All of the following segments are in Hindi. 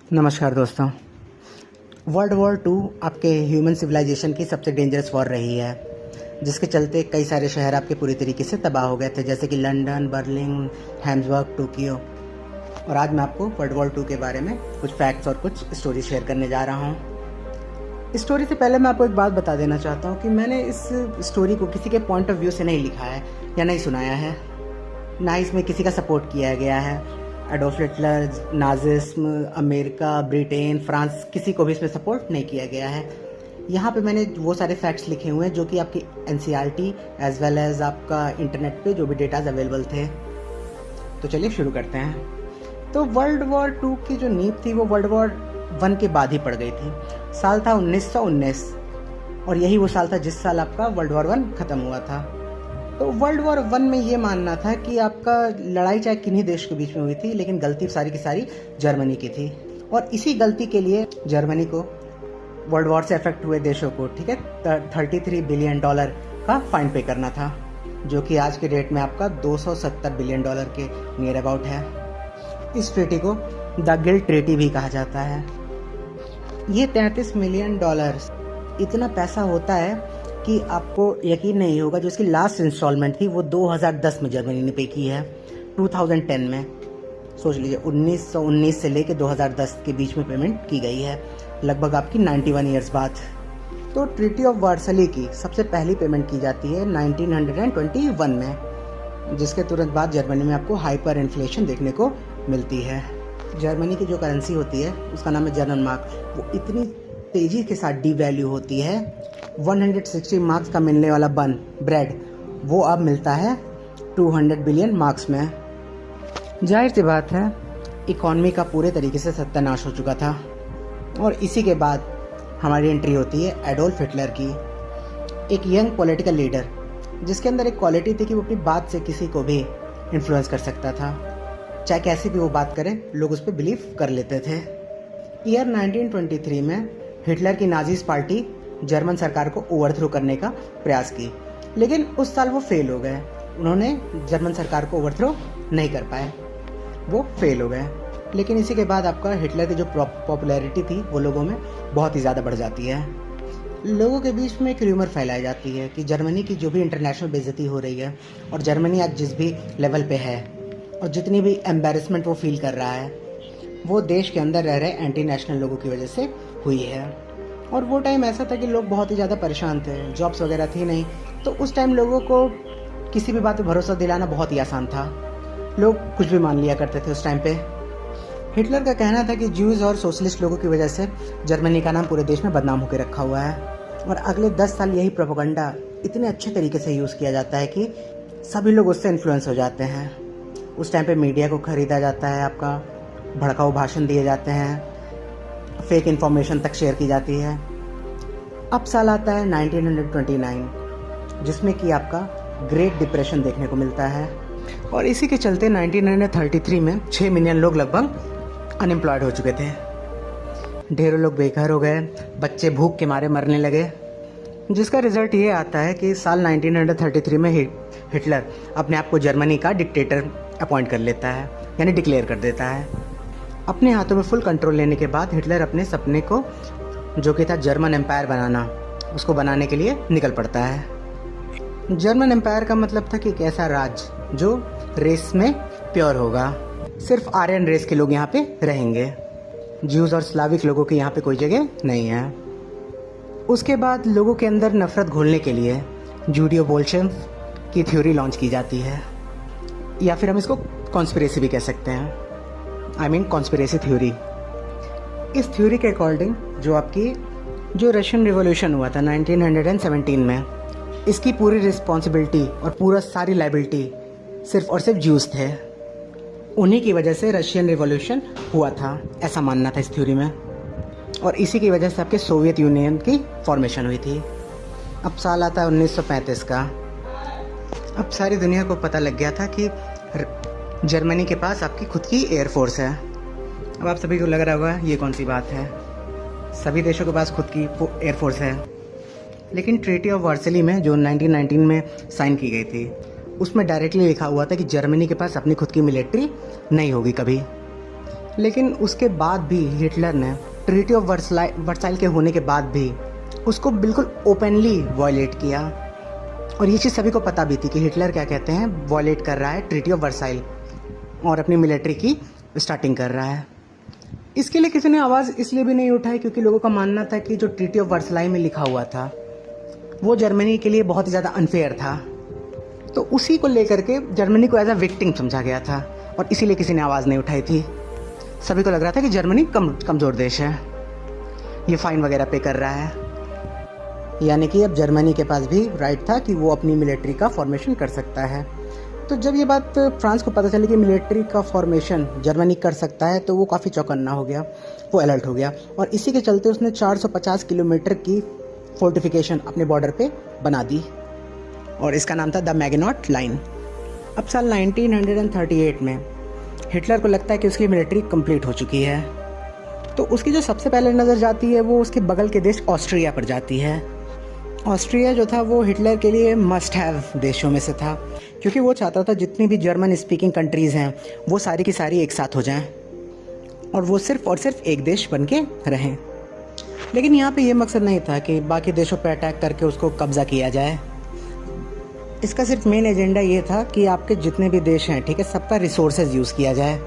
नमस्कार दोस्तों। वर्ल्ड वॉर टू आपके ह्यूमन सिविलाइजेशन की सबसे डेंजरस वॉर रही है, जिसके चलते कई सारे शहर आपके पूरी तरीके से तबाह हो गए थे, जैसे कि लंदन, बर्लिन, हैम्सबर्ग, टोक्यो। और आज मैं आपको वर्ल्ड वॉर टू के बारे में कुछ फैक्ट्स और कुछ स्टोरी शेयर करने जा रहा हूँ। स्टोरी से पहले मैं आपको एक बात बता देना चाहता हूँ कि मैंने इस स्टोरी को किसी के पॉइंट ऑफ व्यू से नहीं लिखा है या नहीं सुनाया है, ना इसमें किसी का सपोर्ट किया गया है। Adolf Hitler, Nazism, America, Britain, France, किसी को भी इसमें सपोर्ट नहीं किया गया है। यहाँ पे मैंने वो सारे फैक्ट्स लिखे हुए हैं जो कि आपकी एनसीईआरटी एज वेल एज आपका इंटरनेट पे जो भी डेटाज अवेलेबल थे। तो चलिए शुरू करते हैं। तो वर्ल्ड वॉर टू की जो नींव थी वो वर्ल्ड वॉर वन के बाद ही पड़ गई थी। साल था 1919 और यही वो साल था जिस साल आपका वर्ल्ड वॉर वन खत्म हुआ था। तो वर्ल्ड वॉर वन में ये मानना था कि आपका लड़ाई चाहे किन्हीं देश के बीच में हुई थी, लेकिन गलती सारी की सारी जर्मनी की थी। और इसी गलती के लिए जर्मनी को वर्ल्ड वॉर से अफेक्ट हुए देशों को 33 बिलियन डॉलर का फाइन पे करना था, जो कि आज के डेट में आपका 270 बिलियन डॉलर के नियर अबाउट है। इस ट्रीटी को द गिल्ट ट्रीटी भी कहा जाता है। ये 33 मिलियन डॉलर इतना पैसा होता है कि आपको यकीन नहीं होगा। जो इसकी लास्ट इंस्टॉलमेंट थी वो 2010 में जर्मनी ने पे की है, 2010 में। सोच लीजिए 1919 से लेकर 2010 के बीच में पेमेंट की गई है, लगभग आपकी 91 ईयर्स बाद। तो ट्रीटी ऑफ वर्सली की सबसे पहली पेमेंट की जाती है 1921 में, जिसके तुरंत बाद जर्मनी में आपको हाइपर इन्फ्लेशन देखने को मिलती है। जर्मनी की जो करेंसी होती है उसका नाम है जर्मन मार्क। वो इतनी तेज़ी के साथ डीवैल्यू होती है, 160 मार्क्स का मिलने वाला ब्रेड वो अब मिलता है 200 बिलियन मार्क्स में। जाहिर सी बात है इकॉनमी का पूरे तरीके से सत्यानाश हो चुका था। और इसी के बाद हमारी एंट्री होती है एडोल्फ हिटलर की, एक यंग पॉलिटिकल लीडर जिसके अंदर एक क्वालिटी थी कि वो अपनी बात से किसी को भी इन्फ्लुएंस कर सकता था। चाहे कैसी भी वो बात करे, लोग उस पर बिलीव कर लेते थे। ईयर 1923 में हिटलर की नाजीज पार्टी जर्मन सरकार को ओवरथ्रो करने का प्रयास की, लेकिन उस साल वो फेल हो गए। उन्होंने जर्मन सरकार को ओवरथ्रो नहीं कर पाए, वो फेल हो गए। लेकिन इसी के बाद आपका हिटलर की जो पॉपुलैरिटी थी वो लोगों में बहुत ही ज़्यादा बढ़ जाती है। लोगों के बीच में एक र्यूमर फैलाई जाती है कि जर्मनी की जो भी इंटरनेशनल बेइज्जती हो रही है और जर्मनी आज जिस भी लेवल पे है और जितनी भी एम्बेरसमेंट वो फील कर रहा है, वो देश के अंदर रह रहे एंटी नेशनल लोगों की वजह से हुई है। और वो टाइम ऐसा था कि लोग बहुत ही ज़्यादा परेशान थे, जॉब्स वगैरह थी नहीं, तो उस टाइम लोगों को किसी भी बात पे भरोसा दिलाना बहुत ही आसान था। लोग कुछ भी मान लिया करते थे उस टाइम पे। हिटलर का कहना था कि ज्यूज और सोशलिस्ट लोगों की वजह से जर्मनी का नाम पूरे देश में बदनाम होकर रखा हुआ है। और अगले 10 साल यही प्रोपेगेंडा इतने अच्छे तरीके से यूज़ किया जाता है कि सभी लोग उससे इन्फ्लुएंस हो जाते हैं। उस टाइम पे मीडिया को खरीदा जाता है, आपका भड़काऊ भाषण दिए जाते हैं, फेक इन्फॉर्मेशन तक शेयर की जाती है। अब साल आता है 1929, जिसमें कि आपका ग्रेट डिप्रेशन देखने को मिलता है। और इसी के चलते 1933 में 6 मिलियन लोग लगभग अनएम्प्लॉयड हो चुके थे। ढेरों लोग बेघर हो गए, बच्चे भूख के मारे मरने लगे, जिसका रिजल्ट ये आता है कि साल 1933 में हिटलर अपने आप को जर्मनी का डिक्टेटर अपॉइंट कर लेता है, यानी डिक्लेयर कर देता है। अपने हाथों में फुल कंट्रोल लेने के बाद हिटलर अपने सपने को, जो कि था जर्मन एम्पायर बनाना, उसको बनाने के लिए निकल पड़ता है। जर्मन एम्पायर का मतलब था कि एक ऐसा राज्य जो रेस में प्योर होगा, सिर्फ आर्यन रेस के लोग यहाँ पे रहेंगे, ज्यूज और स्लाविक लोगों की यहाँ पे कोई जगह नहीं है। उसके बाद लोगों के अंदर नफरत घोलने के लिए जूडियो बोल्शेविक की थ्योरी लॉन्च की जाती है, या फिर हम इसको कॉन्स्पिरेसी भी कह सकते हैं, आई मीन कॉन्स्पिरेसी थ्योरी। इस थ्योरी के अकॉर्डिंग जो रशियन रिवॉल्यूशन हुआ था 1917 में, इसकी पूरी रिस्पॉन्सिबिलिटी और पूरा सारी लाइबिलिटी सिर्फ और सिर्फ ज्यूज थे। उन्हीं की वजह से रशियन रिवॉल्यूशन हुआ था, ऐसा मानना था इस थ्योरी में। और इसी की वजह से आपके सोवियत यूनियन की फॉर्मेशन हुई थी। अब साल आता है 1935 का। अब सारी दुनिया को पता लग गया था कि जर्मनी के पास आपकी खुद की एयरफोर्स है। अब आप सभी को लग रहा होगा ये कौन सी बात है, सभी देशों के पास खुद की एयरफोर्स है। लेकिन ट्रीटी ऑफ वर्सली में जो 1919 में साइन की गई थी, उसमें डायरेक्टली लिखा हुआ था कि जर्मनी के पास अपनी खुद की मिलिट्री नहीं होगी कभी। लेकिन उसके बाद भी हिटलर ने ट्रीटी ऑफ वर्साइल के होने के बाद भी उसको बिल्कुल ओपनली वॉयलेट किया। और ये चीज़ सभी को पता भी थी कि हिटलर क्या कहते हैं, वॉयलेट कर रहा है ट्रीटी ऑफ वर्साइल और अपनी मिलिट्री की स्टार्टिंग कर रहा है। इसके लिए किसी ने आवाज़ इसलिए भी नहीं उठाई क्योंकि लोगों का मानना था कि जो ट्रीटी ऑफ वर्साइल में लिखा हुआ था वो जर्मनी के लिए बहुत ही ज़्यादा अनफेयर था। तो उसी को लेकर के जर्मनी को एज अ विक्टिम समझा गया था और इसीलिए किसी ने आवाज़ नहीं उठाई थी। सभी को लग रहा था कि जर्मनी कमज़ोर देश है, ये फ़ाइन वगैरह पे कर रहा है, यानी कि अब जर्मनी के पास भी राइट था कि वो अपनी मिलिट्री का फॉर्मेशन कर सकता है। तो जब ये बात फ्रांस को पता चली कि मिलिट्री का फॉर्मेशन जर्मनी कर सकता है तो वो काफ़ी चौकन्ना हो गया, वो अलर्ट हो गया और इसी के चलते उसने 450 किलोमीटर की फोर्टिफिकेशन अपने बॉर्डर पे बना दी और इसका नाम था द मैगिनॉट लाइन। अब साल 1938 में हिटलर को लगता है कि उसकी मिलिट्री कंप्लीट हो चुकी है, तो उसकी जो सबसे पहले नज़र जाती है वो उसके बगल के देश ऑस्ट्रिया पर जाती है। ऑस्ट्रिया जो था वो हिटलर के लिए मस्ट हैव देशों में से था क्योंकि वो चाहता था जितनी भी जर्मन स्पीकिंग कंट्रीज़ हैं वो सारी की सारी एक साथ हो जाएं और वो सिर्फ एक देश बन के रहें। लेकिन यहाँ पे ये मकसद नहीं था कि बाकी देशों पर अटैक करके उसको कब्ज़ा किया जाए। इसका सिर्फ मेन एजेंडा ये था कि आपके जितने भी देश हैं, ठीक है, सबका रिसोर्सेज यूज़ किया जाए।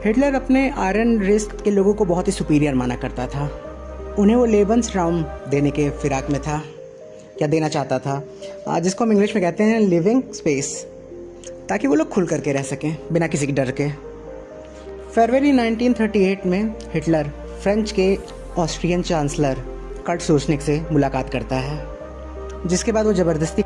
हिटलर अपने आयरन रेस के लोगों को बहुत ही सुपीरियर माना करता था, उन्हें वो लेबन्सराउम देने के फिराक में था या देना चाहता था, जिसको हम इंग्लिश में कहते हैं लिविंग स्पेस, ताकि वो लोग खुल करके रह सकें बिना किसी के डर के। फरवरी 1938 में हिटलर फ्रेंच के ऑस्ट्रियन चांसलर कर्ट सूचनिक से मुलाकात करता है, जिसके बाद वो ज़बरदस्ती